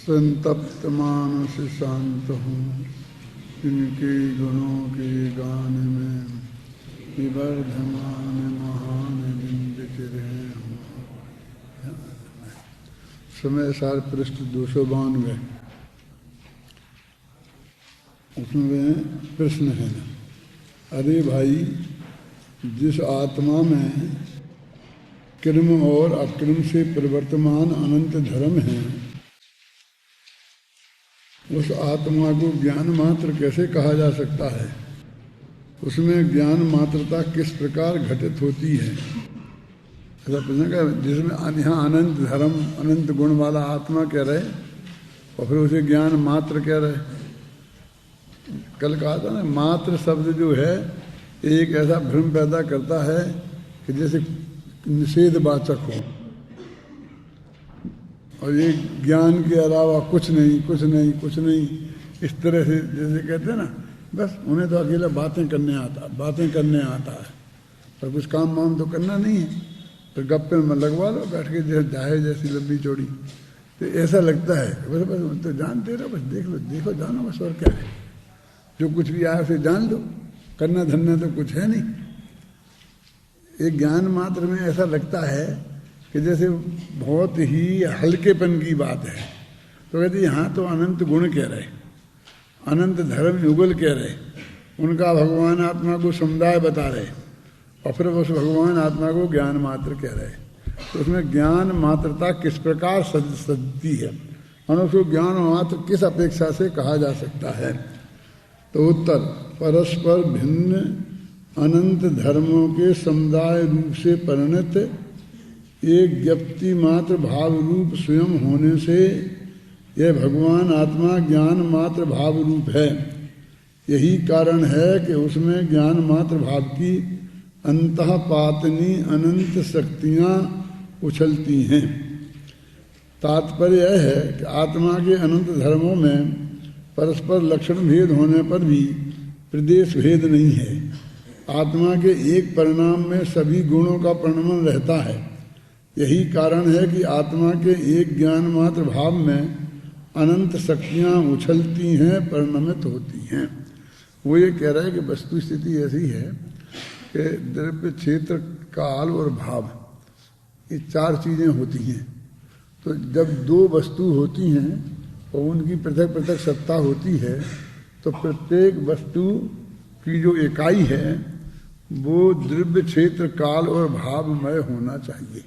संतप्त मानस शांत हूँ, इनके गुणों के गान में विवर्धमान महान बिंबित रहे हूँ। समय सार पृष्ठ 292। उसमें प्रश्न है ना, अरे भाई, जिस आत्मा में कर्म और अकर्म से प्रवर्तमान अनंत धर्म है, उस आत्मा को ज्ञान मात्र कैसे कहा जा सकता है? उसमें ज्ञान मात्रता किस प्रकार घटित होती है? ऐसा प्रश्न का, जिसमें यहाँ अनंत धर्म अनंत गुण वाला आत्मा कह रहे और फिर उसे ज्ञान मात्र कह रहे। कल कहा था ना, मात्र शब्द जो है एक ऐसा भ्रम पैदा करता है कि जैसे निषेधवाचक हो, और ये ज्ञान के अलावा कुछ नहीं कुछ नहीं कुछ नहीं, इस तरह से जैसे कहते हैं ना, बस उन्हें तो अकेला बातें करने आता है, पर कुछ काम वाम तो करना नहीं है, तो गप्पे में लगवा लो बैठ के, जैसे जाहे जैसी लंबी चौड़ी, तो ऐसा लगता है। बस बस तो जानते रहो, बस देख लो, देखो जानो, बस और क्या है, जो कुछ भी आया उसे जान लो, करना धरना तो कुछ है नहीं। एक ज्ञान मात्र में ऐसा लगता है कि जैसे बहुत ही हल्केपन की बात है। तो कहते यहाँ तो अनंत गुण कह रहे, अनंत धर्म युगल कह रहे, उनका भगवान आत्मा को समुदाय बता रहे, और फिर उस भगवान आत्मा को ज्ञान मात्र कह रहे। तो उसमें ज्ञान मात्रता किस प्रकार सजती है, और उसको ज्ञान मात्र किस अपेक्षा से कहा जा सकता है? तो उत्तर, परस्पर भिन्न अनंत धर्मों के समुदाय रूप से परिणत एक व्यक्ति मात्र भाव रूप स्वयं होने से यह भगवान आत्मा ज्ञान मात्र भाव रूप है। यही कारण है कि उसमें ज्ञान मात्र भाव की अंतःपातनी अनंत शक्तियाँ उछलती हैं। तात्पर्य यह है कि आत्मा के अनंत धर्मों में परस्पर लक्षण भेद होने पर भी प्रदेश भेद नहीं है। आत्मा के एक परिणाम में सभी गुणों का परिणमन रहता है। यही कारण है कि आत्मा के एक ज्ञान मात्र भाव में अनंत शक्तियाँ उछलती हैं, परिणमित होती हैं। वो ये कह रहा है कि वस्तु स्थिति ऐसी है कि द्रव्य, क्षेत्र, काल और भाव, ये चार चीज़ें होती हैं। तो जब दो वस्तु होती हैं और उनकी पृथक पृथक सत्ता होती है, तो प्रत्येक वस्तु की जो इकाई है वो द्रव्य, क्षेत्र, काल और भावमय होना चाहिए।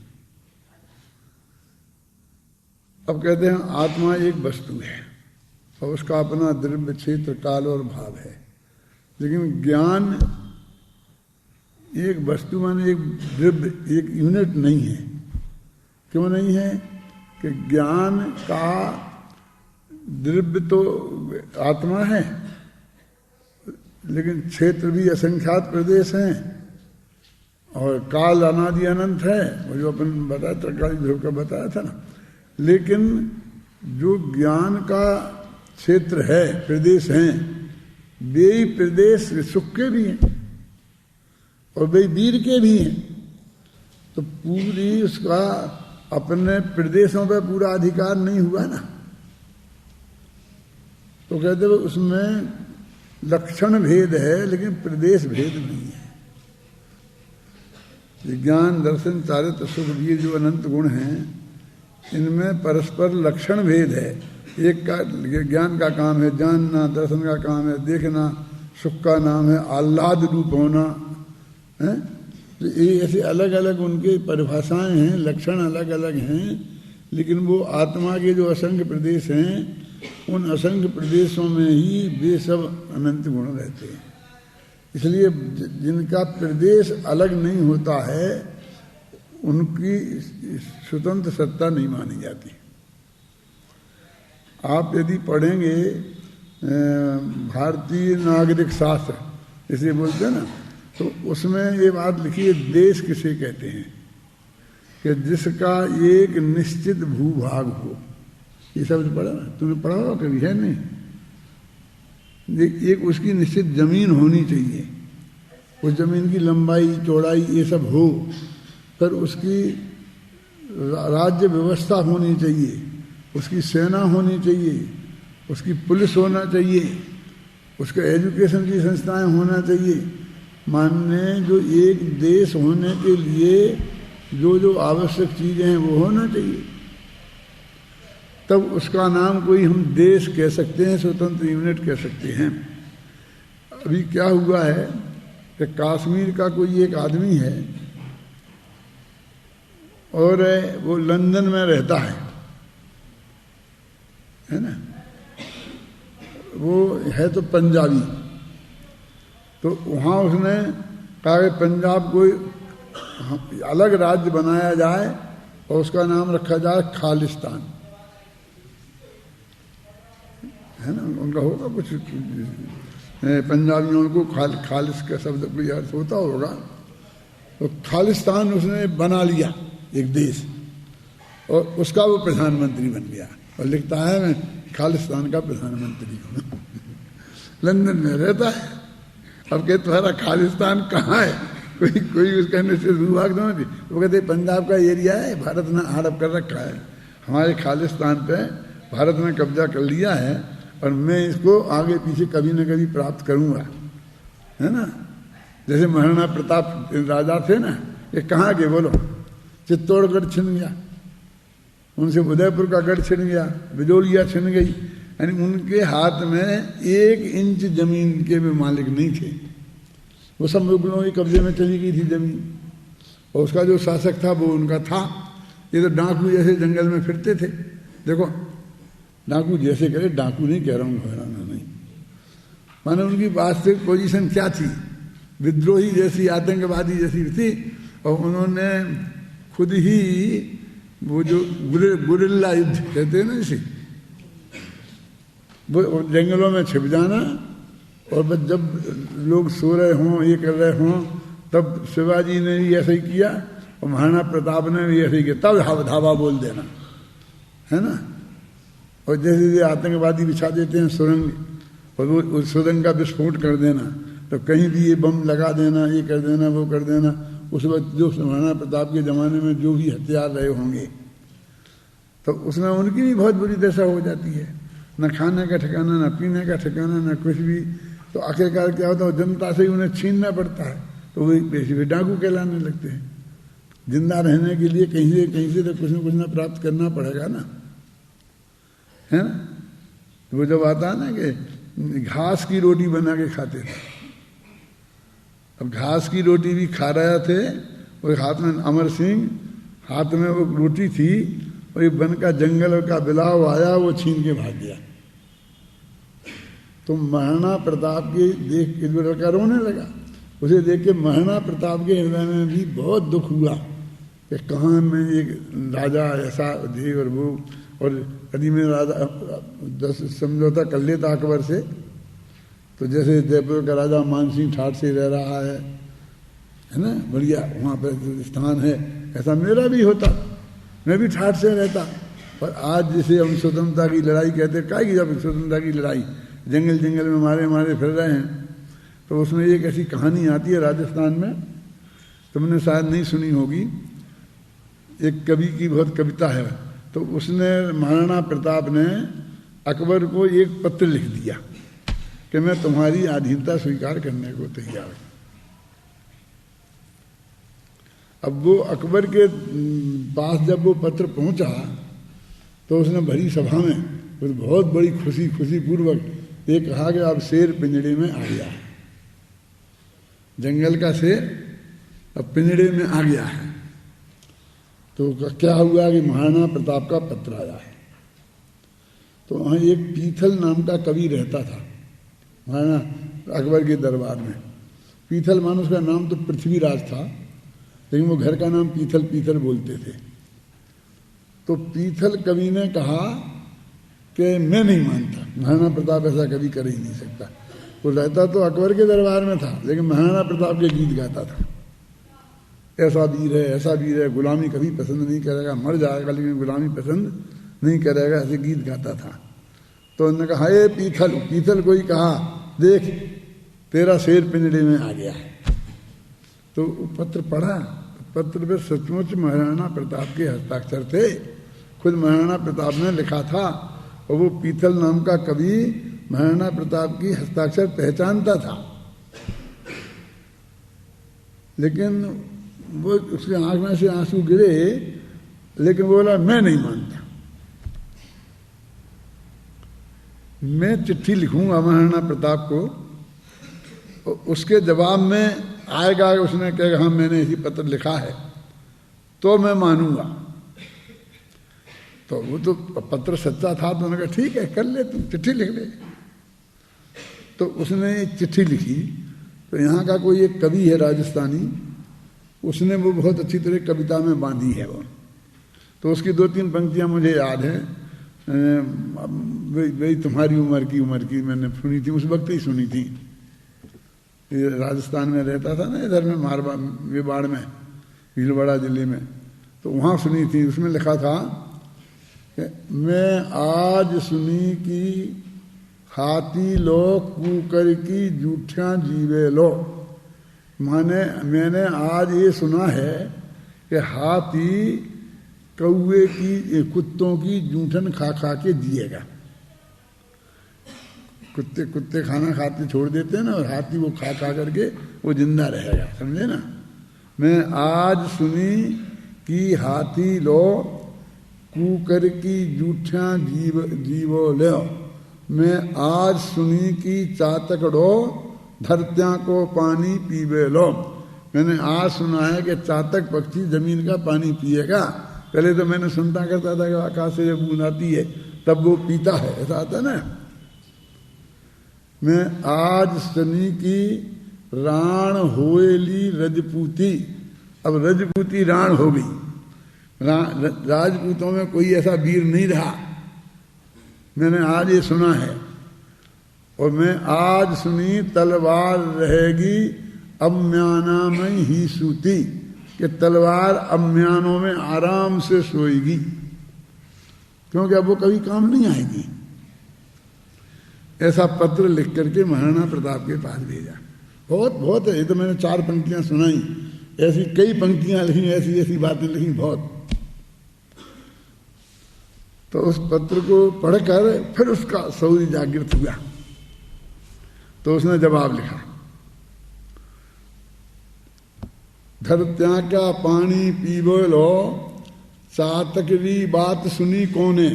अब कहते हैं आत्मा एक वस्तु है और उसका अपना द्रव्य, क्षेत्र, काल और भाव है, लेकिन ज्ञान एक वस्तु माने एक द्रव्य, एक यूनिट नहीं है। क्यों नहीं है? कि ज्ञान का द्रव्य तो आत्मा है, लेकिन क्षेत्र भी असंख्यात प्रदेश हैं, और काल अनादि अनंत है, वो जो अपन बताया त्रकाली ध्रुव का बताया था ना। लेकिन जो ज्ञान का क्षेत्र है, प्रदेश हैं, वे ही प्रदेश सुख के भी हैं और वे वीर के भी हैं। तो पूरी उसका अपने प्रदेशों पर पूरा अधिकार नहीं हुआ ना। तो कहते हुए उसमें लक्षण भेद है, लेकिन प्रदेश भेद नहीं है। ज्ञान, दर्शन, चारित्र, सुख, वीर जो अनंत गुण हैं, इनमें परस्पर लक्षण भेद है। एक का ज्ञान का काम है जानना, दर्शन का काम है देखना, सुख का नाम है आह्लाद रूप होना है। तो ये ऐसे अलग अलग उनके परिभाषाएं हैं, लक्षण अलग अलग हैं, लेकिन वो आत्मा के जो असंख्य प्रदेश हैं, उन असंख्य प्रदेशों में ही वे सब अनंत गुण रहते हैं। इसलिए जिनका प्रदेश अलग नहीं होता है, उनकी स्वतंत्र सत्ता नहीं मानी जाती। आप यदि पढ़ेंगे भारतीय नागरिक शास्त्र, इसे बोलते हैं ना, तो उसमें ये बात लिखी है, देश किसे कहते हैं कि जिसका एक निश्चित भूभाग हो। ये शब्द पढ़ा ना, तुमने पढ़ा हो कभी? है नहीं? एक उसकी निश्चित जमीन होनी चाहिए, उस जमीन की लंबाई चौड़ाई ये सब हो, फिर उसकी राज्य व्यवस्था होनी चाहिए, उसकी सेना होनी चाहिए, उसकी पुलिस होना चाहिए, उसके एजुकेशन की संस्थाएं होना चाहिए। मानने जो एक देश होने के लिए जो जो आवश्यक चीज़ें हैं वो होना चाहिए, तब उसका नाम कोई हम देश कह सकते हैं, स्वतंत्र यूनिट कह सकते हैं। अभी क्या हुआ है कि कश्मीर का कोई एक आदमी है और वो लंदन में रहता है ना, वो है तो पंजाबी, तो वहाँ उसने कहा कि पंजाब को अलग राज्य बनाया जाए और उसका नाम रखा जाए खालिस्तान, है ना। उनका होगा कुछ, पंजाबियों को खालिस का शब्द कोई अर्थ होता होगा, तो खालिस्तान उसने बना लिया एक देश, और उसका वो प्रधानमंत्री बन गया और लिखता है मैं खालिस्तान का प्रधानमंत्री हूँ। लंदन में रहता है। अब कहते तुम्हारा खालिस्तान कहाँ है, कोई उसका निश्चित विभाग नहीं। वो कहते पंजाब का एरिया है, भारत ने हड़प कर रखा है, हमारे खालिस्तान पे भारत ने कब्जा कर लिया है और मैं इसको आगे पीछे कभी न कभी प्राप्त करूँगा, है ना। जैसे महाराणा प्रताप राजा थे ना, ये कहाँ के बोलो, चित्तौड़गढ़ छिन गया, उनसे उदयपुर का गढ़ छिन गया, बिजोलिया छिन गई, यानी उनके हाथ में 1 इंच जमीन के भी मालिक नहीं थे, वो सब मुगलों के कब्जे में चली गई थी जमीन, और उसका जो शासक था वो उनका था। ये तो डाकू जैसे जंगल में फिरते थे, देखो डाकू जैसे करे, डाकू नहीं कह रहा हूँ, घबराना नहीं, माने उनकी वास्तविक पोजीशन क्या थी, विद्रोही जैसी, आतंकवादी जैसी थी, और उन्होंने खुद ही वो जो गुरिल्ला युद्ध कहते हैं ना, इसे वो जंगलों में छिप जाना, और बस जब लोग सो रहे हों, ये कर रहे हों, तब शिवाजी ने भी ऐसा ही किया और महाराणा प्रताप ने भी ऐसा ही किया, तब धावा बोल देना, है ना। और जैसे आतंकवादी बिछा देते हैं सुरंग, और वो उस सुरंग का विस्फोट कर देना, तो कहीं भी ये बम लगा देना, ये कर देना, वो कर देना। उस वक्त जो महाराणा प्रताप के ज़माने में जो भी हथियार रहे होंगे, तो उसमें उनकी भी बहुत बुरी दशा हो जाती है, न खाने का ठिकाना, न पीने का ठिकाना, न कुछ भी। तो आखिरकार क्या होता है, जनता से ही उन्हें छीनना पड़ता है, तो वही पेशी भी डाकू कहलाने लगते हैं। जिंदा रहने के लिए कहीं से तो कुछ न प्राप्त करना पड़ेगा ना, है ना। वो जब आता है ना कि घास की रोटी बना के खाते थे, अब घास की रोटी भी खा रहे थे, और हाथ में अमर सिंह, हाथ में वो रोटी थी, और ये वन का जंगल का बिलाव आया, वो छीन के भाग गया। तो महाराणा प्रताप के देख के लड़का रोने लगा, उसे देख के महाराणा प्रताप के हृदय में भी बहुत दुख हुआ कि कहाँ में एक राजा ऐसा थे, और वो, और यदि में राजा समझौता कर लेता अकबर से, तो जैसे जयपुर का राजा मानसिंह ठाठ से रह रहा है ना, बढ़िया वहाँ पर स्थान है, ऐसा मेरा भी होता, मैं भी ठाठ से रहता। और आज जिसे हम स्वतंत्रता की लड़ाई कहते हैं, काहे की जब स्वतंत्रता की लड़ाई, जंगल में मारे फिर रहे हैं, तो उसमें एक ऐसी कहानी आती है राजस्थान में, तुमने शायद नहीं सुनी होगी। एक कवि की बहुत कविता है, तो उसने, महाराणा प्रताप ने अकबर को एक पत्र लिख दिया कि मैं तुम्हारी अधीनता स्वीकार करने को तैयार हूं। अब वो अकबर के पास जब वो पत्र पहुंचा, तो उसने भरी सभा में बहुत बड़ी खुशी पूर्वक ये कहा कि अब शेर पिंजड़े में आ गया है, जंगल का शेर अब पिंजड़े में आ गया है। तो क्या हुआ कि महाराणा प्रताप का पत्र आया है। तो वहाँ एक पीथल नाम का कवि रहता था महाराणा अकबर के दरबार में। पीथल मान उसका नाम तो पृथ्वीराज था, लेकिन वो घर का नाम पीथल बोलते थे। तो पीथल कवि ने कहा कि मैं नहीं मानता, महाराणा प्रताप ऐसा कभी कर ही नहीं सकता। वो रहता तो अकबर के दरबार में था, लेकिन महाराणा प्रताप के गीत गाता था, ऐसा वीर है, गुलामी कभी पसंद नहीं करेगा, मर जाएगा लेकिन गुलामी पसंद नहीं करेगा, ऐसे गीत गाता था। तो उन्होंने कहा, ये पीथल कोई कहा, देख तेरा शेर पिंजड़े में आ गया है। तो पत्र पढ़ा, पत्र पे सचमुच महाराणा प्रताप के हस्ताक्षर थे, खुद महाराणा प्रताप ने लिखा था, और वो पीथल नाम का कवि महाराणा प्रताप की हस्ताक्षर पहचानता था, लेकिन वो उसके आंख में से आंसू गिरे, लेकिन वो बोला मैं नहीं मानता, मैं चिट्ठी लिखूंगा महाराणा प्रताप को, उसके जवाब में आएगा उसने कहेगा हाँ मैंने इसी पत्र लिखा है तो मैं मानूंगा। तो वो तो पत्र सच्चा था, तो उन्होंने कहा ठीक है कर ले, तुम चिट्ठी लिख ले। तो उसने एक चिट्ठी लिखी। तो यहाँ का कोई एक कवि है राजस्थानी, उसने वो बहुत अच्छी तरह कविता में बांधी है वो। तो उसकी 2-3 पंक्तियाँ मुझे याद हैं। वही तुम्हारी उम्र की मैंने सुनी थी, उस वक्त ही सुनी थी। ये राजस्थान में रहता था ना, इधर में मारवा मेवाड़ में, भीलवाड़ा जिले में, तो वहाँ सुनी थी। उसमें लिखा था कि मैं आज सुनी कि हाथी लो कूकर की जूठियाँ जीवे लो। माने मैंने आज ये सुना है कि हाथी कौए की कुत्तों की जूठन खा खा के जिएगा। कुत्ते खाना खाते छोड़ देते हैं ना, और हाथी वो खा खा करके वो जिंदा रहेगा, समझे ना। मैं आज सुनी कि हाथी लो कूकर की जूठियाँ जीवो लो। मैं आज सुनी कि चातकड़ो धरत्या को पानी पीवे लो। मैंने आज सुना है कि चातक पक्षी जमीन का पानी पिएगा। पहले तो मैंने सुनता करता था कि आकाश से जब बूंद आती है तब वो पीता है, ऐसा आता ना। मैं आज सुनी की राण होएली रजपूती। अब रजपूती राण हो गई, राजपूतों में कोई ऐसा वीर नहीं रहा, मैंने आज ये सुना है। और मैं आज सुनी तलवार रहेगी अम्याना में ही सूती, कि तलवार अम्यानों में आराम से सोएगी, क्योंकि अब वो कभी काम नहीं आएगी। ऐसा पत्र लिख करके महाराणा प्रताप के पास भेजा। बहुत है, ये तो मैंने 4 पंक्तियां सुनाई, ऐसी कई पंक्तियां लिखी, ऐसी ऐसी बातें लिखी बहुत। तो उस पत्र को पढ़कर फिर उसका शौर्य जागृत हुआ। तो उसने जवाब लिखा, धरत्या का पानी पीबो लो, चातकरी बात सुनी कौने।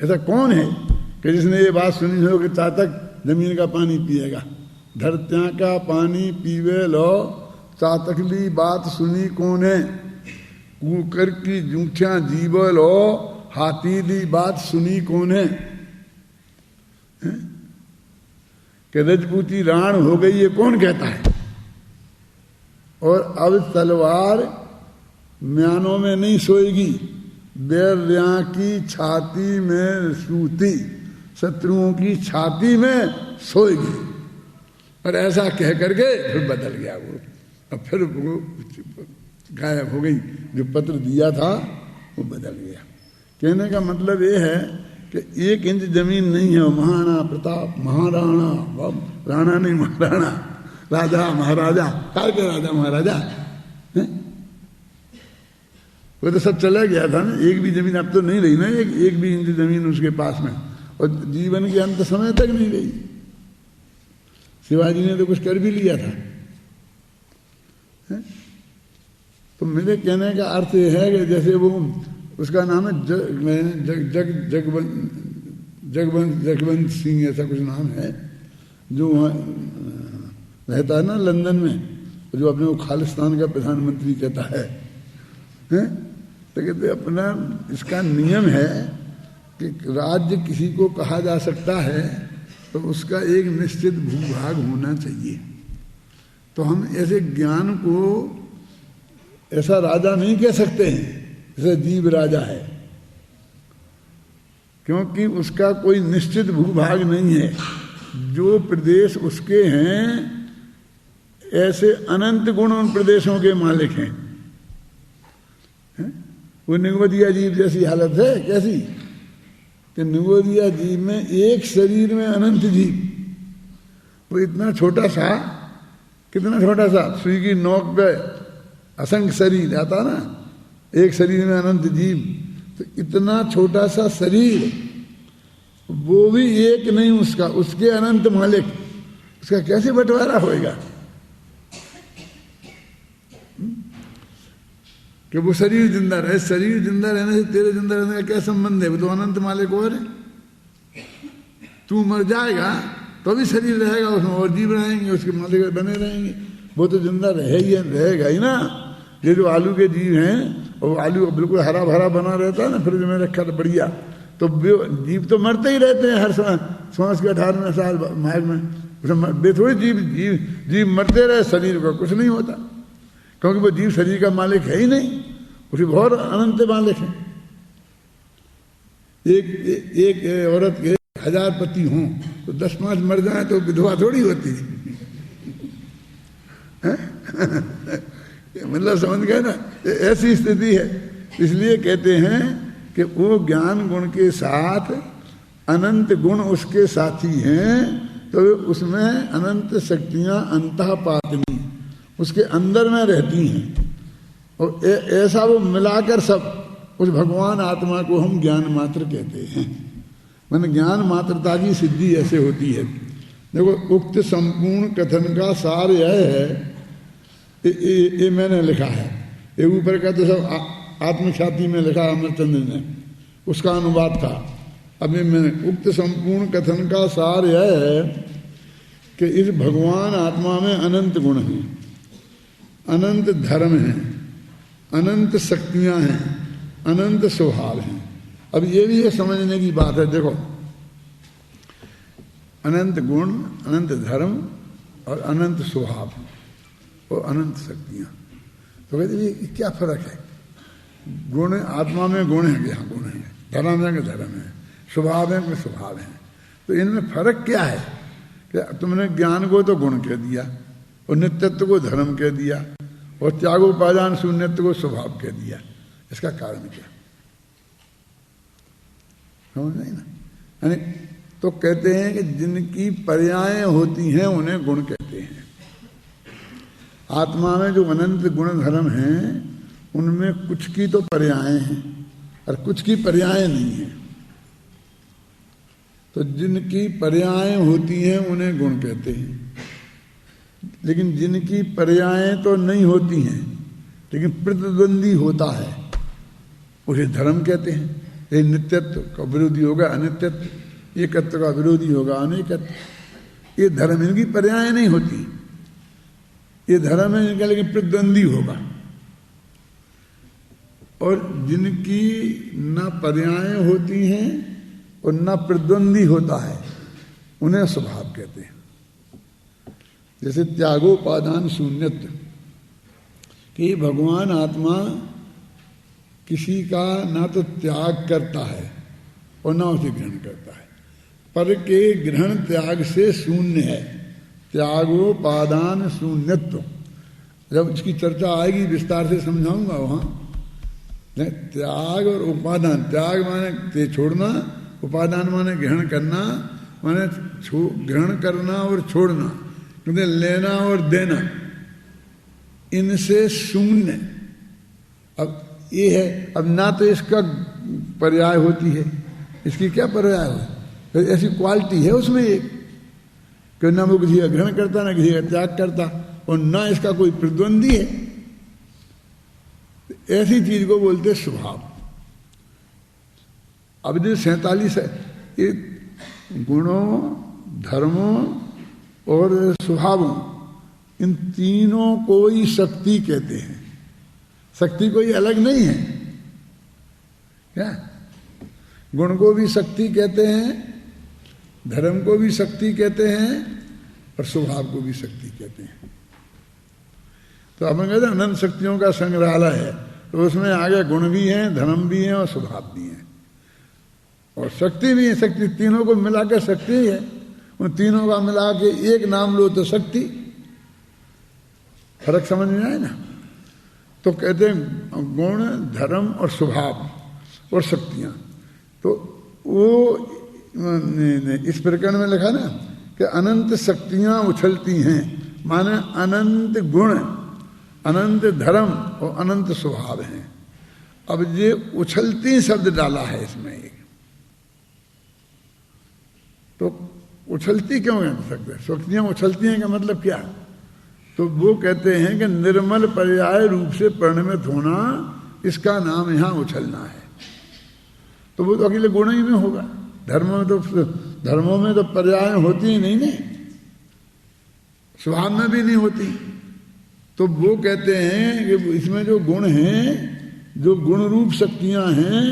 ऐसा कौन है कि जिसने ये बात सुनी हो कि चातक जमीन का पानी पिएगा। धरत्या का पानी पीवे लो, चातकली बात सुनी कौने। कूकर की जूठियां जीवो लो, हाथीली बात सुनी कौने। कि रजपूती राण हो गई, ये कौन कहता है। और अब तलवार म्यानों में नहीं सोएगी, बैरिया की छाती में सूती, शत्रुओं की छाती में सोएगी। और ऐसा कह करके फिर बदल गया वो, और फिर वो गायब हो गई। जो पत्र दिया था वो बदल गया। कहने का मतलब ये है कि 1 इंच जमीन नहीं है। महाराणा प्रताप, महाराणा, राणा नहीं महाराणा, राजा महाराजा, काल के राजा महाराजा है? वो तो सब चला गया था ना। एक भी जमीन अब तो नहीं रही ना, एक भी इंच जमीन उसके पास में, और जीवन के अंत समय तक नहीं रही। शिवाजी ने तो कुछ कर भी लिया था है? तो मेरे कहने का अर्थ यह है कि जैसे वो, उसका नाम है जगवंत सिंह, ऐसा कुछ नाम है, जो वहाँ रहता है ना लंदन में, जो अपने को खालिस्तान का प्रधानमंत्री कहता है। तो कहते अपना इसका नियम है कि राज्य किसी को कहा जा सकता है तो उसका एक निश्चित भूभाग होना चाहिए। तो हम ऐसे ज्ञान को ऐसा राजा नहीं कह सकते हैं जैसे जीव राजा है, क्योंकि उसका कोई निश्चित भूभाग नहीं है। जो प्रदेश उसके हैं ऐसे अनंत गुण उन प्रदेशों के मालिक हैं। वो निगोदिया जीव जैसी हालत है। कैसी कि निगोदिया जीव में एक शरीर में अनंत जीव, वो इतना छोटा सा, कितना छोटा सा, सुई की नोक पे असंख्य शरीर आता ना, एक शरीर में अनंत जीव, तो इतना छोटा सा शरीर, वो भी एक नहीं उसका, उसके अनंत मालिक, उसका कैसे बंटवारा होएगा? कि वो शरीर जिंदा रहे, शरीर जिंदा रहने से तेरे जिंदा रहने का क्या संबंध है? वो तो अनंत मालिक और है। तू मर जाएगा तो भी शरीर रहेगा उसमें, और जीव रहेंगे, उसके मालिक बने रहेंगे, वो तो जिंदा रहेगा ही ना। ये जो आलू के जीव हैं, और आलू बिल्कुल हरा भरा बना रहता है ना फ्रिज में रखा तो बढ़िया, तो जीव तो मरते ही रहते हैं हर सांस के 18वें साल मार्ग में, उसमें बेथोड़ी जीव मरते रहे, शरीर का कुछ नहीं होता, क्योंकि वो जीव शरीर का मालिक है ही नहीं, उसके बहुत अनंत मालिक है। एक औरत के 1000 पति हों तो 10-5 मर जाए तो विधवा थोड़ी होती है। मतलब समझ गए ना, ऐसी स्थिति है। इसलिए कहते हैं कि वो ज्ञान गुण के साथ अनंत गुण उसके साथी हैं, तो उसमें अनंत शक्तियां अंतःपातिनी उसके अंदर में रहती हैं, और ऐसा वो मिलाकर सब उस भगवान आत्मा को हम ज्ञान मात्र कहते हैं। मैंने ज्ञान मात्रता की सिद्धि ऐसे होती है। देखो, उक्त संपूर्ण कथन का सार यह है, ये मैंने लिखा है, ये ऊपर का तो सब आत्मख्याति में लिखा अमरचंद्र ने, उसका अनुवाद था। अभी मैंने उक्त संपूर्ण कथन का सार यह है कि इस भगवान आत्मा में अनंत गुण हैं, अनंत धर्म हैं, अनंत शक्तियां हैं, अनंत स्वभाव हैं। अब ये भी ये समझने की बात है। देखो, अनंत गुण, अनंत धर्म और अनंत स्वभाव और अनंत शक्तियां, तो कहते ये क्या फर्क है? गुण आत्मा में गुण है, यहाँ गुण है, धर्म है कि धर्म है, स्वभाव है कि स्वभाव है, तो इनमें फर्क क्या है? कि तुमने ज्ञान को तो गुण कह दिया, और नित्यत्व को धर्म कह दिया, और त्यागोपादान शून्यत्व को स्वभाव कह दिया। इसका कारण क्या? समझ नहीं ना? यानी तो कहते हैं कि जिनकी पर्याय होती हैं उन्हें गुण कहते हैं। आत्मा में जो अनंत गुण धर्म हैं उनमें कुछ की तो पर्याय हैं और कुछ की पर्याय नहीं है। तो जिनकी पर्याय होती हैं उन्हें गुण कहते हैं, लेकिन जिनकी पर्याय तो नहीं होती हैं लेकिन प्रतिद्वंदी होता है उसे धर्म कहते हैं। ये नित्यत्व का विरोधी होगा अनित्यत्व, एकत्व का विरोधी होगा अनेकत्व। ये धर्म इनकी पर्याय नहीं होती, ये धर्म है इनका, लेकिन प्रतिद्वंदी होगा। और जिनकी न पर्याय होती हैं और न प्रतिद्वंदी होता है उन्हें स्वभाव कहते हैं। जैसे त्यागोपादान शून्यत्व, कि भगवान आत्मा किसी का ना तो त्याग करता है और ना उसे ग्रहण करता है, पर के ग्रहण त्याग से शून्य है। त्यागोपादान शून्यत्व, जब इसकी चर्चा आएगी विस्तार से समझाऊंगा वहां। त्याग और उपादान, त्याग माने छोड़ना, उपादान माने ग्रहण करना, माने ग्रहण करना और छोड़ना, क्योंकि लेना और देना, इनसे शून्य। अब ये है, अब ना तो इसका पर्याय होती है, इसकी क्या पर्याय हो? ऐसी क्वालिटी है उसमें एक कि ना वो किसी का ग्रहण करता ना किसी का त्याग करता, और ना इसका कोई प्रतिद्वंदी है। ऐसी चीज को बोलते स्वभाव। अब जो 47 है, ये गुणों, धर्मों और स्वभावों, इन तीनों को ही शक्ति कहते हैं। शक्ति कोई अलग नहीं है क्या? गुण को भी शक्ति कहते हैं, धर्म को भी शक्ति कहते हैं, और स्वभाव को भी शक्ति कहते हैं। तो अपन कहते हैं अनंत शक्तियों का संग्रहालय है, तो उसमें आगे गुण भी हैं, धर्म भी हैं और स्वभाव भी हैं और शक्ति भी है। शक्ति तीनों को मिलाकर शक्ति है, उन तीनों का मिला के एक नाम लो तो शक्ति। फर्क समझ में आए ना? तो कहते हैं गुण, धर्म और स्वभाव और शक्तियां। तो वो इस प्रकरण में लिखा ना कि अनंत शक्तियां उछलती हैं, माने अनंत गुण, अनंत धर्म और अनंत स्वभाव हैं। अब ये उछलती शब्द डाला है इसमें एक, तो उछलती क्यों कह सकते? शक्तियां उछलती हैं का मतलब क्या? तो वो कहते हैं कि निर्मल पर्याय रूप से परिणमित होना, इसका नाम यहां उछलना है। तो वो तो अकेले गुण ही में होगा, धर्मों में तो पर्याय होती ही नहीं ने, स्वभाव में भी नहीं होती। तो वो कहते हैं कि इसमें जो गुण हैं, जो गुण रूप शक्तियां हैं,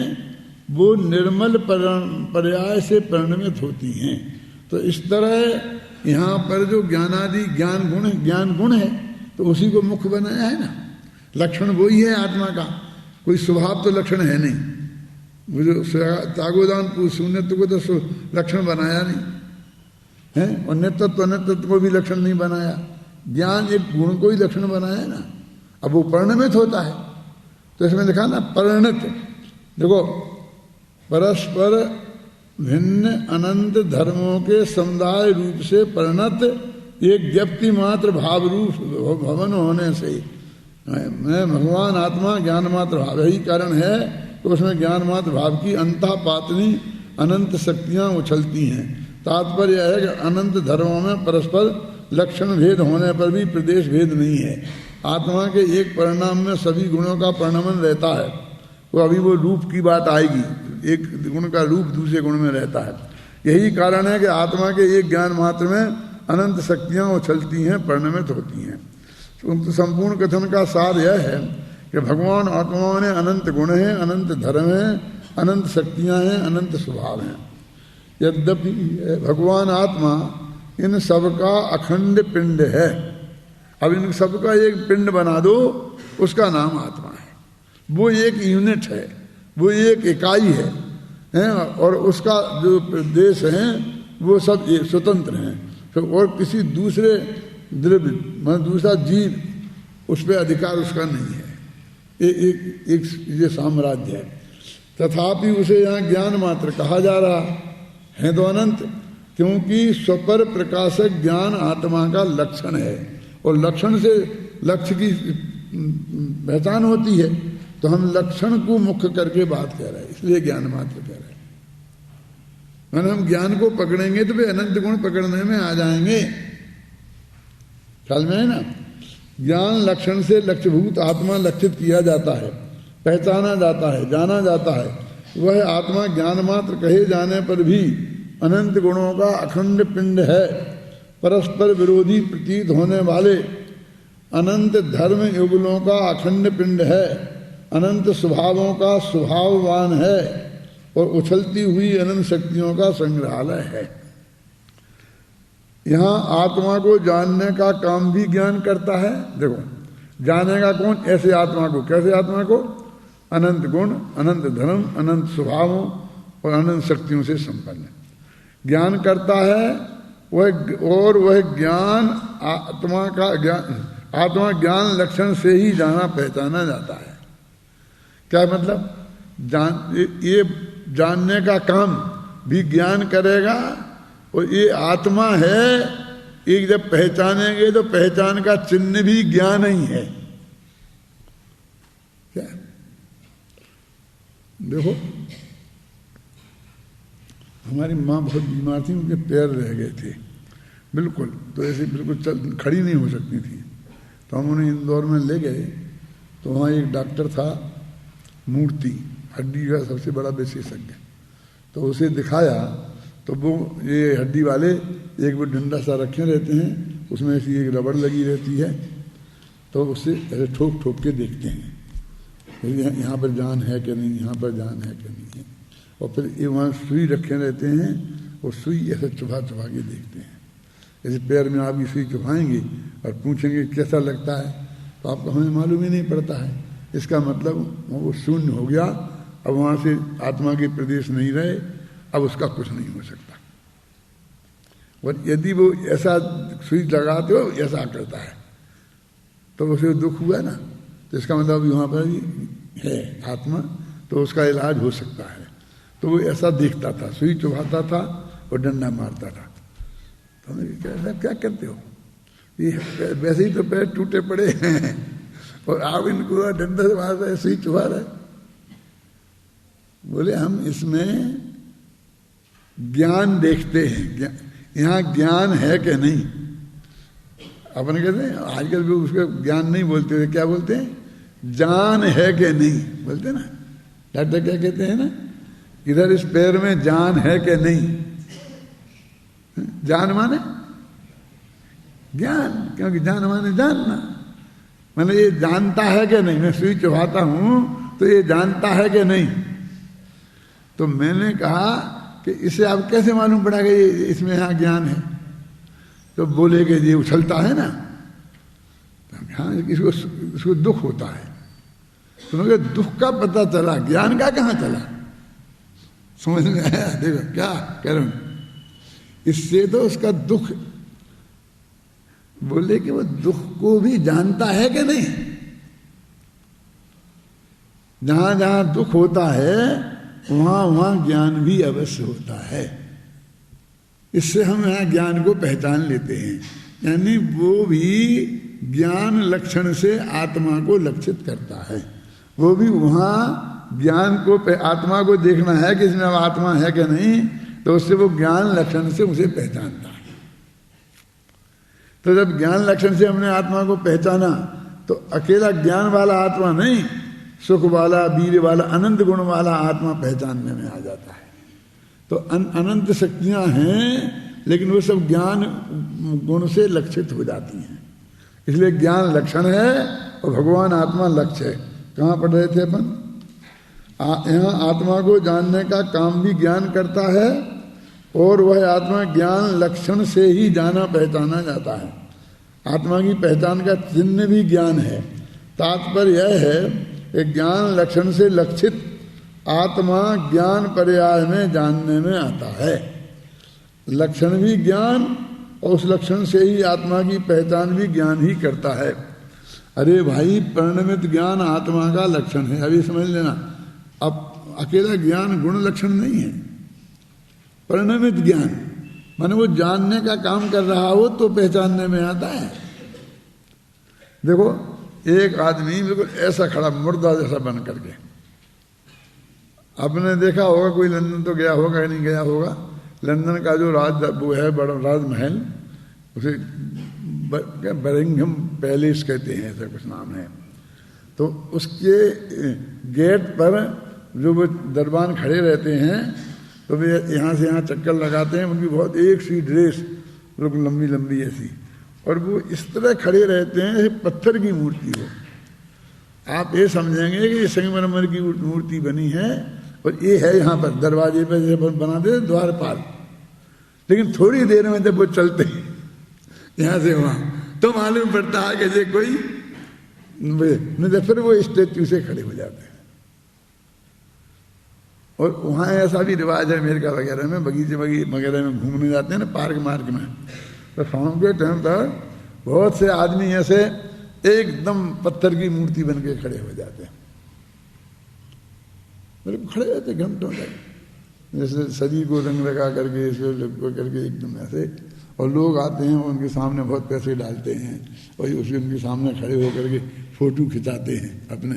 वो निर्मल पर्याय से परिणमित होती हैं। तो इस तरह यहाँ पर जो ज्ञानादि ज्ञान गुण है, तो उसी को मुख्य बनाया है ना। लक्षण वही है आत्मा का, कोई स्वभाव तो लक्षण है नहीं। वो जो तागोदान शून्यत्व को तो लक्षण बनाया नहीं है, और नित्यत्व अनित्यत्व को भी लक्षण नहीं बनाया। ज्ञान एक गुण को ही लक्षण बनाया है ना। अब वो परिणमित होता है, तो इसमें लिखा ना परिणत। देखो, परस्पर भिन्न अनंत धर्मों के समुदाय रूप से परिणत एक व्यक्ति मात्र भाव रूप भवन होने से मैं भगवान आत्मा ज्ञान मात्र भाव, यही कारण है कि उसमें ज्ञान मात्र भाव की अंतःपातनी अनंत शक्तियां उछलती हैं। तात्पर्य है कि अनंत धर्मों में परस्पर लक्षण भेद होने पर भी प्रदेश भेद नहीं है। आत्मा के एक परिणाम में सभी गुणों का परिणमन रहता है। तो अभी वो रूप की बात आएगी, एक गुण का रूप दूसरे गुण में रहता है। यही कारण है कि आत्मा के एक ज्ञान मात्र में अनंत शक्तियां उछलती हैं, परिणमित होती हैं। तो संपूर्ण कथन का सार यह है कि भगवान आत्माओं ने अनंत गुण हैं, अनंत धर्म हैं, अनंत शक्तियां हैं, अनंत स्वभाव हैं। यद्यपि भगवान आत्मा इन सबका अखंड पिंड है। अब इन सबका एक पिंड बना दो, उसका नाम आत्मा है। वो एक यूनिट है, वो एक इकाई है, और उसका जो प्रदेश है वो सब एक स्वतंत्र हैं। तो और किसी दूसरे द्रव्य मतलब दूसरा जीव उस पर अधिकार उसका नहीं है। एक ये साम्राज्य है। तथापि उसे यहाँ ज्ञान मात्र कहा जा रहा है तो अनंत, क्योंकि स्वपर प्रकाशक ज्ञान आत्मा का लक्षण है, और लक्षण से लक्ष्य की पहचान होती है। तो हम लक्षण को मुख्य करके बात कर रहे हैं, इसलिए ज्ञान मात्र कह रहे हैं। मैंने हम ज्ञान को पकड़ेंगे तो वे अनंत गुण पकड़ने में आ जाएंगे। ख्याल में है ना। ज्ञान लक्षण से लक्ष्यभूत आत्मा लक्षित किया जाता है, पहचाना जाता है, जाना जाता है। वह आत्मा ज्ञान मात्र कहे जाने पर भी अनंत गुणों का अखंड पिंड है। परस्पर विरोधी प्रतीत होने वाले अनंत धर्म युगलों का अखंड पिंड है। अनंत स्वभावों का स्वभाववान है, और उछलती हुई अनंत शक्तियों का संग्रहालय है। यहाँ आत्मा को जानने का काम भी ज्ञान करता है। देखो, जानेगा कौन? ऐसे आत्मा को। कैसे आत्मा को? अनंत गुण, अनंत धर्म, अनंत स्वभावों और अनंत शक्तियों से संपन्न ज्ञान करता है। वह ज्ञान आत्मा का आत्मा ज्ञान लक्षण से ही जाना पहचाना जाता है। क्या मतलब? ये जानने का काम भी ज्ञान करेगा, और ये आत्मा है। एक जब पहचानेंगे तो पहचान का चिन्ह भी ज्ञान ही है। क्या? देखो, हमारी माँ बहुत बीमार थी, उनके पैर रह गए थे बिल्कुल, तो ऐसे बिल्कुल खड़ी नहीं हो सकती थी। तो हम उन्हें इंदौर में ले गए। तो वहाँ एक डॉक्टर था, मूर्ति, हड्डी का सबसे बड़ा विशेषज्ञ। तो उसे दिखाया, तो वो ये हड्डी वाले एक वो डंडा सा रखे रहते हैं, उसमें ऐसी एक रबड़ लगी रहती है। तो उससे ऐसे ठोक ठोक के देखते हैं यहाँ पर जान है कि नहीं, यहाँ पर जान है कि नहीं है। और फिर ये वहाँ सुई रखे रहते हैं, और सुई ऐसे चुभा चुभा के देखते हैं। जैसे पैर में आप सुई चुभाएंगे और पूछेंगे कैसा लगता है, तो आपको हमें मालूम ही नहीं पड़ता है। इसका मतलब वो शून्य हो गया। अब वहाँ से आत्मा के प्रदेश नहीं रहे, अब उसका कुछ नहीं हो सकता। और यदि वो ऐसा सुई लगाते हो ऐसा करता है, तो उसे दुख हुआ ना, तो इसका मतलब वहाँ पर है आत्मा, तो उसका इलाज हो सकता है। तो वो ऐसा देखता था, सुई चुभाता था और डंडा मारता था। तो हमें क्या करते हो? ये वैसे ही तो पैर टूटे पड़े हैं, और आप इनको डंडा से मार रहे, सुई चुभा रहे। बोले हम इसमें ज्ञान देखते हैं, यहाँ ज्ञान है कि नहीं। अपन कहते हैं आजकल भी उसका ज्ञान नहीं बोलते थे, क्या बोलते हैं, जान है कि नहीं बोलते ना। डॉक्टर क्या कहते हैं ना, इधर इस पैर में जान है कि नहीं। जान माने ज्ञान, क्योंकि जान माने जानना, मैंने ये जानता है कि नहीं। मैं सुई चुभाता हूं तो ये जानता है कि नहीं। तो मैंने कहा कि इसे आप कैसे मालूम पड़ा कि इसमें यहाँ ज्ञान है। तो बोले कि ये उछलता है ना, हाँ इसको दुख होता है। तो मुझे दुख का पता चला, ज्ञान का कहाँ चला, समझ में आया। देखो क्या कह रहा हूं, इससे तो उसका दुख, बोले कि वो दुख को भी जानता है कि नहीं। जहां जहां दुख होता है वहां वहां ज्ञान भी अवश्य होता है। इससे हम यहां ज्ञान को पहचान लेते हैं, यानी वो भी ज्ञान लक्षण से आत्मा को लक्षित करता है। वो भी वहां ज्ञान को, आत्मा को देखना है कि इसमें आत्मा है कि नहीं, तो उससे वो ज्ञान लक्षण से उसे पहचानता है। तो जब ज्ञान लक्षण से हमने आत्मा को पहचाना तो अकेला ज्ञान वाला आत्मा नहीं, सुख वाला, वीर वाला, अनंत गुण वाला आत्मा पहचानने में आ जाता है। तो अनंत शक्तियां हैं, लेकिन वो सब ज्ञान गुण से लक्षित हो जाती हैं। इसलिए ज्ञान लक्षण है और भगवान आत्मा लक्ष्य है। कहाँ पढ़ रहे थे अपन, यहाँ आत्मा को जानने का काम भी ज्ञान करता है और वह आत्मा ज्ञान लक्षण से ही जाना पहचाना जाता है। आत्मा की पहचान का चिन्ह भी ज्ञान है। तात्पर्य यह है कि ज्ञान लक्षण से लक्षित आत्मा ज्ञान पर्याय में जानने में आता है। लक्षण भी ज्ञान और उस लक्षण से ही आत्मा की पहचान भी ज्ञान ही करता है। अरे भाई, परिणमित ज्ञान आत्मा का लक्षण है, अभी समझ लेना। अब अकेला ज्ञान गुण लक्षण नहीं है, परिणमित ज्ञान माने वो जानने का काम कर रहा हो तो पहचानने में आता है। देखो एक आदमी बिल्कुल ऐसा खड़ा, मुर्दा जैसा बन करके, आपने देखा होगा, कोई लंदन तो गया होगा या नहीं गया होगा, लंदन का जो वो है बड़ा राजमहल, उसे बरिंघम पैलेस कहते हैं, ऐसा कुछ नाम है। तो उसके गेट पर जो वो दरबान खड़े रहते हैं, तो वे यहाँ से यहाँ चक्कर लगाते हैं। उनकी बहुत एक सी ड्रेस, बिल्कुल लंबी लंबी ऐसी, और वो इस तरह खड़े रहते हैं जैसे पत्थर की मूर्ति हो। आप ये समझेंगे कि ये संगमरमर की मूर्ति बनी है और ये है यहाँ पर दरवाजे पर जैसे बना दे द्वारपाल। लेकिन थोड़ी देर में जब वो चलते हैं यहाँ से वहाँ, तो मालूम पड़ता है कि कोई नहीं, तो फिर वो स्टेच्यू से खड़े हो जाते हैं। और वहाँ ऐसा भी रिवाज है, अमेरिका वगैरह में बगीचे वगैरह में घूमने जाते हैं ना, पार्क मार्क में, तो शाम के टाइम पर बहुत से आदमी ऐसे एकदम पत्थर की मूर्ति बन के खड़े हो जाते हैं। मेरे खड़े रहते घंटों तक, जैसे शरीर को रंग लगा करके, इसको करके एकदम ऐसे। और लोग आते हैं, उनके सामने बहुत पैसे डालते हैं और उसी उनके सामने खड़े होकर के फोटो खिंचाते हैं अपने,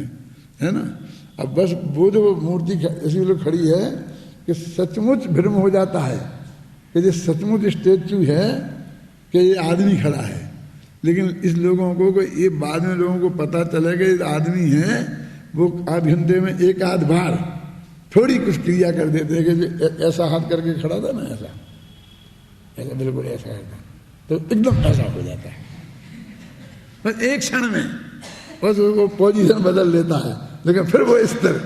है ना। अब बस वो जो मूर्ति ऐसी लोग खड़ी है कि सचमुच भ्रम हो जाता है कि ये सचमुच स्टेच्यू है कि ये आदमी खड़ा है। लेकिन इस लोगों को ये बाद में लोगों को पता चलेगा ये आदमी है, वो आध घंटे में एक आध बार थोड़ी कुछ क्रिया कर देते हैं कि ऐसा हाथ करके खड़ा था ना, ऐसा ऐसा बिल्कुल ऐसा है, तो एकदम ऐसा हो जाता है बस एक क्षण में, बस वो पोजीशन बदल लेता है। लेकिन फिर वो इस तरह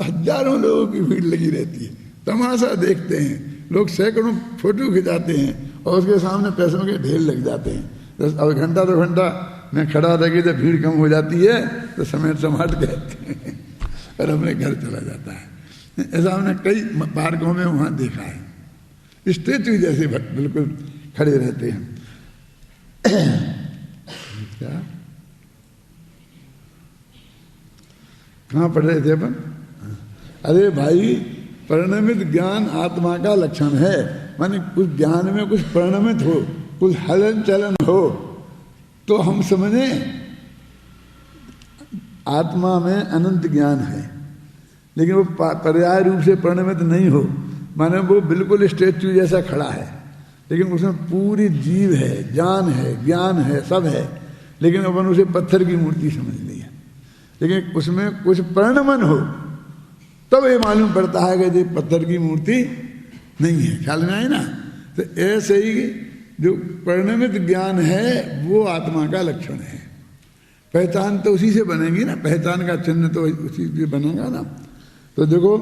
हजारों लोगों की भीड़ लगी रहती है, तमाशा देखते हैं लोग, सैकड़ों फोटो खिंचाते हैं और उसके सामने पैसों के ढेर लग जाते हैं। अब घंटा 2 घंटा में खड़ा रह के जब भीड़ कम हो जाती है तो समेट समाट के और अपने घर चला जाता है। ऐसा हमने कई पार्कों में वहाँ देखा है, स्टेच्यू जैसे बिल्कुल खड़े रहते हैं। क्या कहाँ पढ़ रहे थे अपन? अरे भाई, परिणमित ज्ञान आत्मा का लक्षण है, माने कुछ ज्ञान में कुछ परिणमित हो, कुछ हलन चलन हो, तो हम समझें आत्मा में अनंत ज्ञान है। लेकिन वो पर्याय रूप से परिणमित नहीं हो, माने वो बिल्कुल स्टैच्यू जैसा खड़ा है, लेकिन उसमें पूरी जीव है, जान है, ज्ञान है, सब है, लेकिन अपन उसे पत्थर की मूर्ति समझ ली है। लेकिन उसमें कुछ परिणमन हो तब ये मालूम पड़ता है कि ये पत्थर की मूर्ति नहीं है। ख्याल में आई ना? तो ऐसे ही जो परिणमित ज्ञान है वो आत्मा का लक्षण है। पहचान तो उसी से बनेगी ना, पहचान का चिन्ह तो उसी से बनेगा ना। तो देखो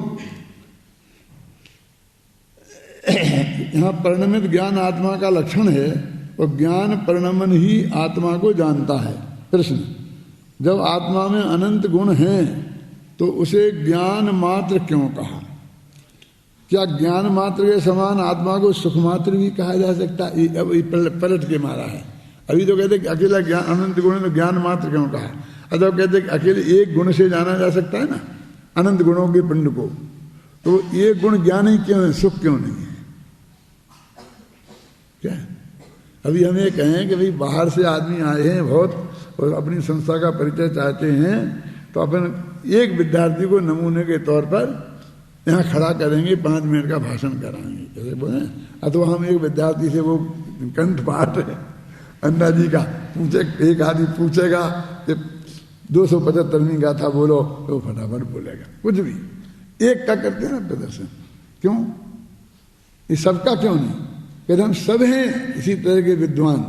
यहाँ परिणमित ज्ञान आत्मा का लक्षण है, और ज्ञान परिणमन ही आत्मा को जानता है। प्रश्न, जब आत्मा में अनंत गुण हैं तो उसे ज्ञान मात्र क्यों कहा? क्या ज्ञान मात्र के समान आत्मा को सुख मात्र भी कहा जा सकता है? अब पलट के मारा है। अभी तो कहते अकेला ज्ञान अनंत गुण है तो ज्ञान मात्र क्यों कहा? अतः कहते अकेले एक गुण से जाना जा सकता है ना अनंत गुणों के पिंड को, तो एक गुण ज्ञान ही क्यों है, सुख क्यों नहीं है? क्या अभी हम ये कहें कि भाई बाहर से आदमी आए हैं बहुत और अपनी संस्था का परिचय चाहते हैं, तो अपन एक विद्यार्थी को नमूने के तौर पर यहाँ खड़ा करेंगे, 5 मिनट का भाषण कराएंगे, जैसे बोले। अथवा हम एक विद्यार्थी से वो कंठ पाठ है अन्ना जी का पूछे, एक आदमी पूछेगा कि 275वीं गाथा बोलो, तो फटाफट बोलेगा। कुछ भी एक का करते हैं ना प्रदर्शन, क्यों? ये सबका क्यों नहीं? कहते हम सब हैं इसी तरह के विद्वान,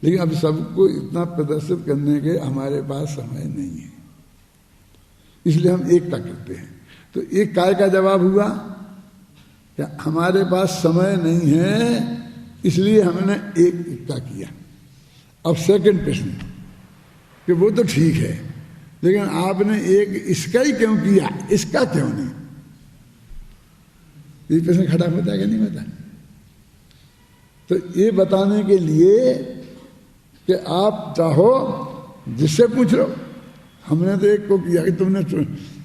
लेकिन अब सबको इतना प्रदर्शित करने के हमारे पास समय नहीं है, इसलिए हम एक का करते हैं। तो एक काय का जवाब हुआ क्या? हमारे पास समय नहीं है इसलिए हमने एक का किया। अब सेकंड प्रश्न कि वो तो ठीक है, लेकिन आपने एक इसका ही क्यों किया, इसका क्यों नहीं? ये प्रश्न खड़ा होता है कि नहीं होता? तो ये बताने के लिए कि आप चाहो जिससे पूछ लो। हमने तो एक को किया कि तुमने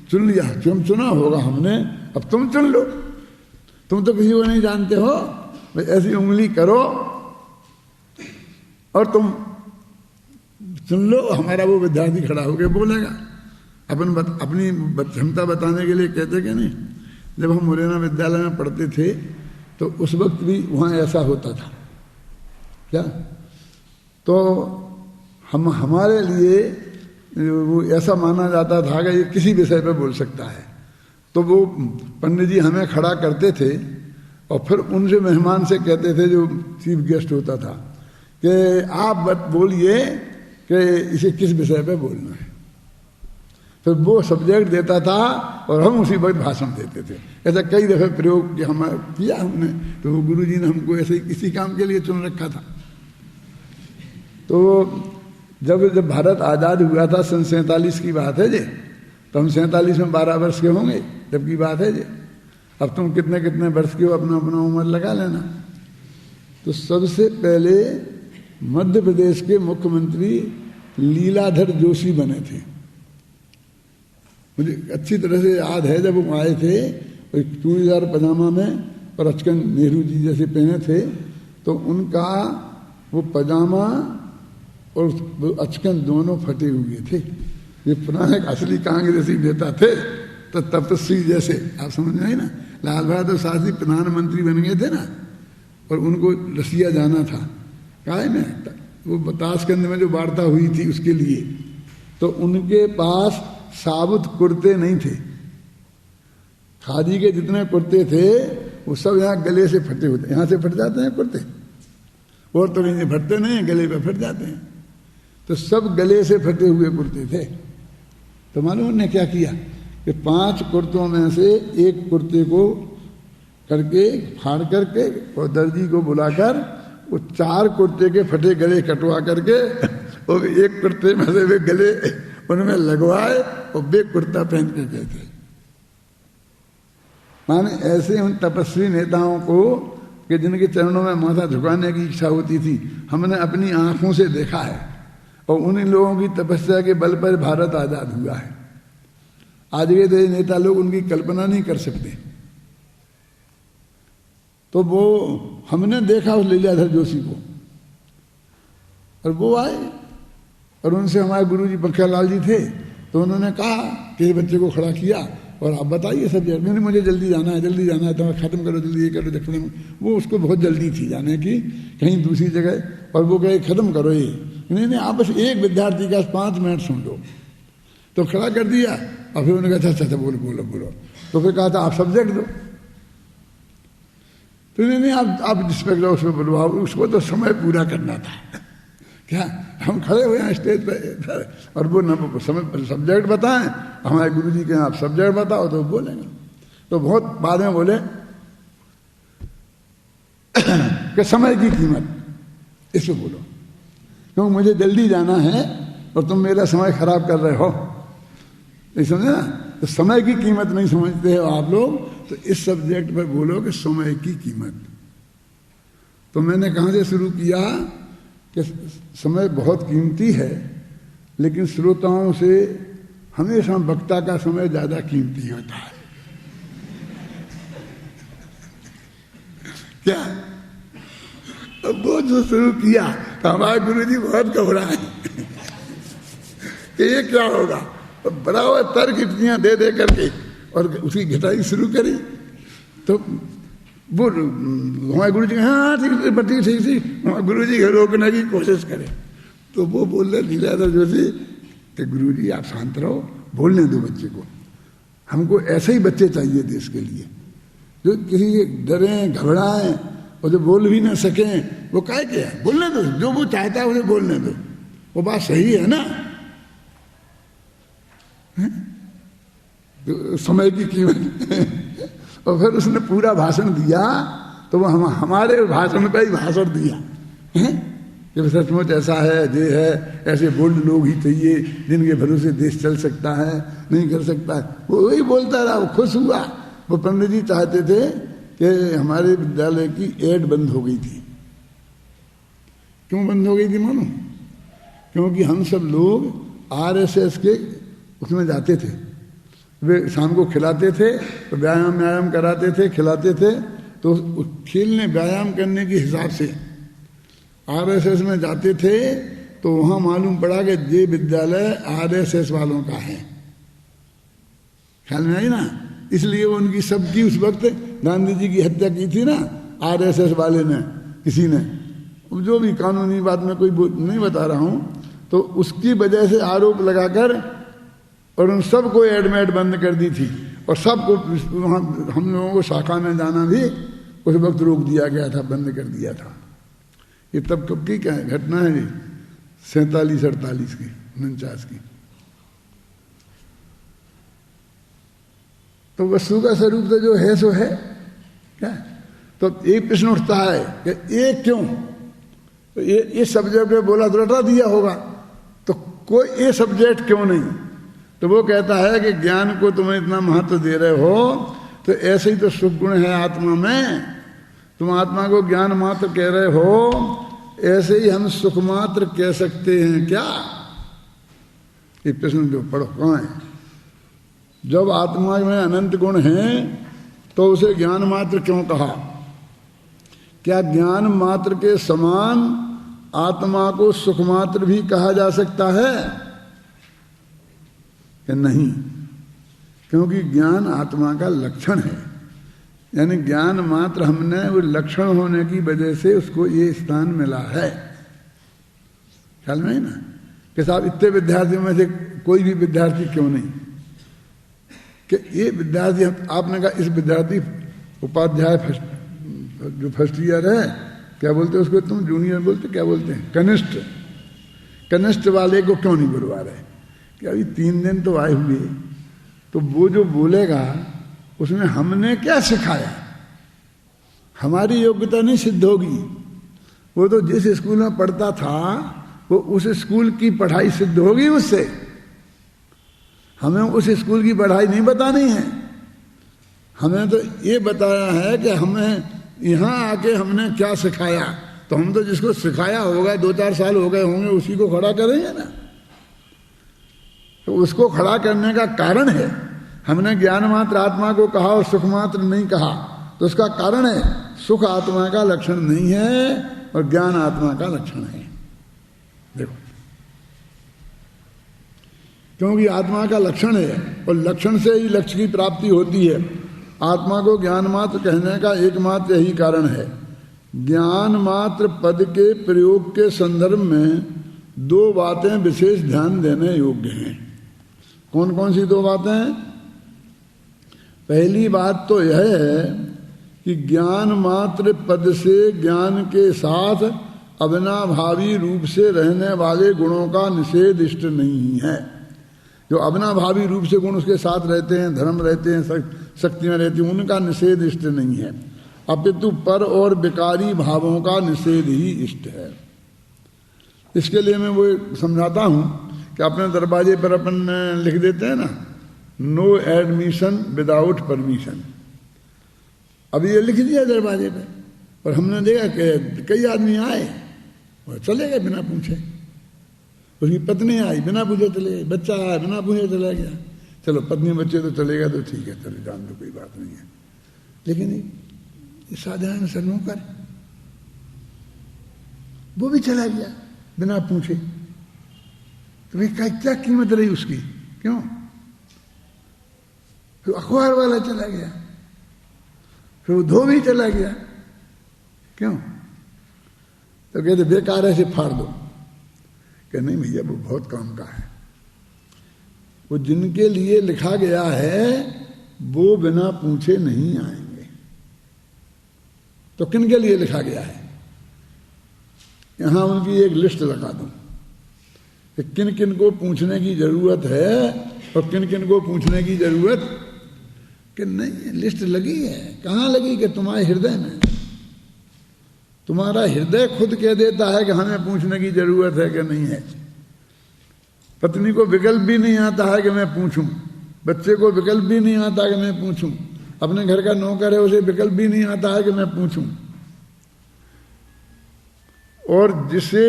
चुन लिया, तुम चुना होगा हमने, अब तुम चुन लो। तुम तो किसी को नहीं जानते हो, भाई ऐसी उंगली करो और तुम सुन लो। हमारा वो विद्यार्थी खड़ा होकर बोलेगा। अपनी क्षमता बताने के लिए कहते कि नहीं? जब हम मुरैना विद्यालय में पढ़ते थे तो उस वक्त भी वहाँ ऐसा होता था। क्या? तो हमारे लिए वो ऐसा माना जाता था कि ये किसी विषय पर बोल सकता है, तो वो पंडित जी हमें खड़ा करते थे और फिर उनसे मेहमान से कहते थे, जो चीफ गेस्ट होता था, कि आप बोलिए कि इसे किस विषय पे बोलना है। फिर वो सब्जेक्ट देता था और हम उसी वक्त भाषण देते थे। ऐसा कई दफ़े प्रयोग किया हमने, तो गुरु जी ने हमको ऐसे ही किसी काम के लिए चुन रखा था। तो जब भारत आज़ाद हुआ था, सन 47 की बात है जी, तो हम 47 में 12 वर्ष के होंगे जब की बात है जी। अब तुम कितने कितने वर्ष के हो, अपना अपना उम्र लगा लेना। तो सबसे पहले मध्य प्रदेश के मुख्यमंत्री लीलाधर जोशी बने थे। मुझे अच्छी तरह से याद है, जब वो आए थे चूड़ीदार पजामा में और अचकन नेहरू जी जैसे पहने थे, तो उनका वो पजामा और अचकन दोनों फटे हुए थे। ये पुराने असली कांग्रेसी नेता थे, तो तपस्वी जैसे, आप समझ में आई ना? लाल बहादुर शास्त्री प्रधानमंत्री बन गए थे ना, और उनको रसिया जाना था काहे में, वो ताशकंद में जो वार्ता हुई थी उसके लिए, तो उनके पास साबुत कुर्ते नहीं थे। खादी के जितने कुर्ते थे वो सब यहाँ गले से फटे होते, यहाँ से फट जाते हैं कुर्ते, और तो कहीं फटते नहीं हैं, गले पे फट जाते हैं। तो सब गले से फटे हुए कुर्ते थे। तो मालूम उन्होंने क्या किया कि 5 कुर्तों में से एक कुर्ते को करके फाड़ करके और दर्जी को बुलाकर वो 4 कुर्ते के फटे गले कटवा करके और एक कुर्ते में से वे गले उनमें लगवाए और वे कुर्ता पहन के गए थे। माने ऐसे उन तपस्वी नेताओं को कि जिनके चरणों में माथा झुकाने की इच्छा होती थी, हमने अपनी आंखों से देखा है, और उन्हीं लोगों की तपस्या के बल पर भारत आजाद हुआ है। आज के नेता लोग उनकी कल्पना नहीं कर सकते। तो वो हमने देखा उस लीलाधर जोशी को, और वो आए और उनसे हमारे गुरुजी पंखीलाल जी थे, तो उन्होंने कहा कि बच्चे को खड़ा किया और आप बताइए सब्जेक्ट, नहीं मुझे जल्दी जाना है, जल्दी जाना है, तो मैं ख़त्म करो जल्दी, ये करो खत्म। वो उसको बहुत जल्दी थी जाने की कहीं दूसरी जगह, और वो कहे ख़त्म करो ये, नहीं आप बस एक विद्यार्थी का 5 मिनट सुन लो। तो खड़ा कर दिया और फिर उन्होंने कहा अच्छा बोलो बोलो बोलो। तो फिर कहा था आप सब्जेक्ट दो। तो नहीं आप जिसमें लो उसमें बोलो, उसको तो समय पूरा करना था। क्या हम खड़े हुए हैं स्टेज पे और वो न समय सब्जेक्ट बताएं, हमारे गुरु जी के आप सब्जेक्ट बताओ तो बोलेंगे। तो बहुत बाद में बोले कि समय की कीमत इसको बोलो, क्योंकि मुझे जल्दी जाना है और तुम मेरा समय खराब कर रहे हो, नहीं समझे ना। तो समय की कीमत नहीं समझते हो आप लोग, तो इस सब्जेक्ट पर बोलो कि समय की कीमत। तो मैंने कहाँ से शुरू किया कि समय बहुत कीमती है, लेकिन श्रोताओं से हमेशा वक्ता का समय ज्यादा कीमती होता है। क्या अब वो जो शुरू किया तो हमारे गुरु जी बहुत घबराए कि ये क्या होगा, बराबर तर्क इतनियां दे दे करके और उसकी घटाई शुरू करी। तो वो हमारे गुरु जी हाँ ठीक ठीक हमारे गुरु जी रोकने की कोशिश करे। तो वो बोल रहे लीलाधर जोशी कि गुरु जी आप शांत रहो, बोलने दो बच्चे को, हमको ऐसे ही बच्चे चाहिए देश के लिए, जो किसी डरें घबराएं और जो बोल भी ना सकें। वो क्या क्या है, बोलने दो, जो वो चाहता है उसे बोलने दो। वो बात सही है ना। तो समय की कीमत। और फिर उसने पूरा भाषण दिया, तो वो हमारे भाषण का ही भाषण दिया कि सचमुच ऐसा है, ये है, ऐसे बोल्ड लोग ही चाहिए जिनके भरोसे देश चल सकता है, नहीं कर सकता है। वो वही बोलता रहा, वो खुश हुआ। वो पंडित जी चाहते थे कि हमारे विद्यालय की एड बंद हो गई थी। क्यों बंद हो गई थी मानो? क्योंकि हम सब लोग आरएसएस के उसमें जाते थे, वे शाम को खिलाते थे, तो व्यायाम कराते थे, खिलाते थे। तो खेलने व्यायाम करने के हिसाब से आरएसएस में जाते थे, तो वहाँ मालूम पड़ा कि ये विद्यालय आरएसएस वालों का है। ख्याल में आई ना। इसलिए वो उनकी सबकी उस वक्त गांधी जी की हत्या की थी ना आरएसएस वाले ने, किसी ने, जो भी कानूनी बात में कोई नहीं बता रहा हूँ, तो उसकी वजह से आरोप लगाकर और उन सबको एडमिट बंद कर दी थी। और सबको वहाँ हम लोगों को शाखा में जाना भी उस वक्त रोक दिया गया था, बंद कर दिया था। ये तब कब की क्या घटना है जी, 47-48 की, 49 की। तो वस्तु का स्वरूप तो जो है सो है क्या। तो एक प्रश्न उठता है कि ये क्यों, तो ये सब्जेक्ट में बोला तो रटा दिया होगा, तो कोई ये सब्जेक्ट क्यों नहीं। तो वो कहता है कि ज्ञान को तुम इतना महत्व दे रहे हो, तो ऐसे ही तो सुख गुण है आत्मा में, तुम आत्मा को ज्ञान मात्र कह रहे हो, ऐसे ही हम सुख मात्र कह सकते हैं क्या। ये प्रश्न जो पढ़ो कहाँ है। जब आत्मा में अनंत गुण हैं तो उसे ज्ञान मात्र क्यों कहा। क्या ज्ञान मात्र के समान आत्मा को सुख मात्र भी कहा जा सकता है कि नहीं। क्योंकि ज्ञान आत्मा का लक्षण है, यानी ज्ञान मात्र हमने वो लक्षण होने की वजह से उसको ये स्थान मिला है। ख्याल में है ना कि साहब इतने विद्यार्थियों में से कोई भी विद्यार्थी क्यों नहीं, कि ये विद्यार्थी, आपने कहा इस विद्यार्थी उपाध्याय जो फर्स्ट ईयर है, क्या बोलते हैं उसको तुम, जूनियर बोलते क्या बोलते हैं, कनिष्ठ वाले को क्यों नहीं बुलवा रहे कि अभी 3 दिन तो आए हुए, तो वो जो बोलेगा उसमें हमने क्या सिखाया, हमारी योग्यता नहीं सिद्ध होगी। वो तो जिस स्कूल में पढ़ता था वो उस स्कूल की पढ़ाई सिद्ध होगी उससे। हमें उस स्कूल की पढ़ाई नहीं बतानी है, हमें तो ये बताया है कि हमें यहाँ आके हमने क्या सिखाया। तो हम तो जिसको सिखाया होगा 2-4 साल हो गए होंगे उसी को खड़ा करेंगे ना। तो उसको खड़ा करने का कारण है, हमने ज्ञान मात्र आत्मा को कहा और सुख मात्र नहीं कहा, तो उसका कारण है सुख आत्मा का लक्षण नहीं है और ज्ञान आत्मा का लक्षण है। देखो क्योंकि आत्मा का लक्षण है और लक्षण से ही लक्ष्य की प्राप्ति होती है। आत्मा को ज्ञान मात्र कहने का एकमात्र यही कारण है। ज्ञान मात्र पद के प्रयोग के संदर्भ में दो बातें विशेष ध्यान देने योग्य हैं। कौन कौन सी दो बातें? पहली बात तो यह है कि ज्ञान मात्र पद से ज्ञान के साथ अविनाभावी रूप से रहने वाले गुणों का निषेध इष्ट नहीं है। जो अविनाभावी रूप से गुण उसके साथ रहते हैं, धर्म रहते हैं, शक्तियां रहती हैं, उनका निषेध इष्ट नहीं है, अपितु पर और विकारी भावों का निषेध ही इष्ट है। इसके लिए मैं वो समझाता हूं कि अपने दरवाजे पर अपन लिख देते हैं ना, नो एडमिशन विदाउट परमिशन। अभी ये लिख दिया दरवाजे पे और हमने देखा कि कई आदमी आए और चले गए बिना पूछे। उसकी पत्नी आई बिना पूछे चले गई, बच्चा आया बिना पूछे चला गया। चलो पत्नी बच्चे तो चलेगा तो ठीक है, चले जान दो, कोई बात नहीं है। लेकिन ये साधारण सा नौकर वो भी चला गया बिना पूछे, तो भाई क्या कीमत रही उसकी? क्यों? फिर अखबार वाला चला गया, फिर वो धोबी चला गया, क्यों? तो कहते बेकार है, से फाड़ दो। कि नहीं भैया वो बहुत काम का है, वो जिनके लिए लिखा गया है वो बिना पूछे नहीं आएंगे। तो किन के लिए लिखा गया है? यहां उनकी एक लिस्ट लगा दूं कि किन किन को पूछने की जरूरत है और किन किन को पूछने की जरूरत कि नहीं। लिस्ट लगी है। कहां लगी? कि तुम्हारे हृदय में। तुम्हारा हृदय खुद कह देता है कि हमें पूछने की जरूरत है कि नहीं है। पत्नी को विकल्प भी नहीं आता है कि मैं पूछूं, बच्चे को विकल्प भी नहीं आता कि मैं पूछूं, अपने घर का नौकर है उसे विकल्प भी नहीं आता है कि मैं पूछूं। और जिसे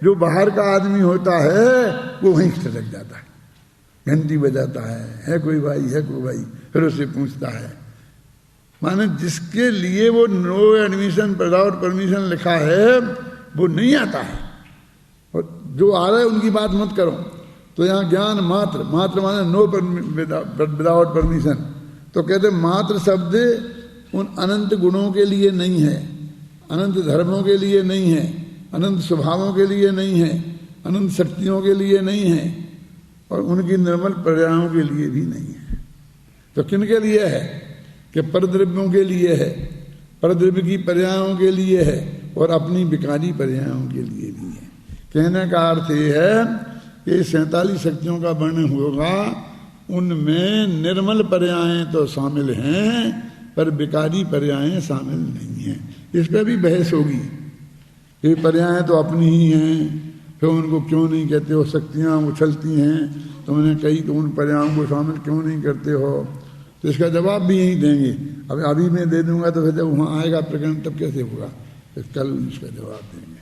जो बाहर का आदमी होता है वो वहीं से लग जाता है, घंटी बजाता है कोई भाई, है कोई भाई, फिर उसे पूछता है। माने जिसके लिए वो नो एडमिशन विदाउट परमिशन लिखा है वो नहीं आता है, और जो आ रहा है उनकी बात मत करो। तो यहाँ ज्ञान मात्र, मात्र माने नो विदाउट परमिशन, तो कहते मात्र शब्द उन अनंत गुणों के लिए नहीं है, अनंत धर्मों के लिए नहीं है, अनंत स्वभावों के लिए नहीं है, अनंत शक्तियों के लिए नहीं है, और उनकी निर्मल पर्यायों के लिए भी नहीं है। तो किन के लिए है? कि परद्रव्यों के लिए है, परद्रव्य की पर्यायों के लिए है, और अपनी विकारी पर्यायों के लिए भी है। कहने का अर्थ ये है कि 47 शक्तियों का वर्णन होगा, उनमें निर्मल पर्यायें तो शामिल हैं पर विकारी पर्यायें शामिल नहीं हैं। इस पर भी बहस होगी। ये पर्यायें तो अपनी ही हैं, फिर उनको क्यों नहीं कहते हो? शक्तियाँ उछलती हैं, तुमने कही तो उन पर्यायों को शामिल क्यों नहीं करते हो? तो इसका जवाब भी यही देंगे। अब अभी मैं दे दूंगा तो फिर जब वहाँ आएगा प्रकरण तब कैसे होगा? तो कल इसका जवाब देंगे।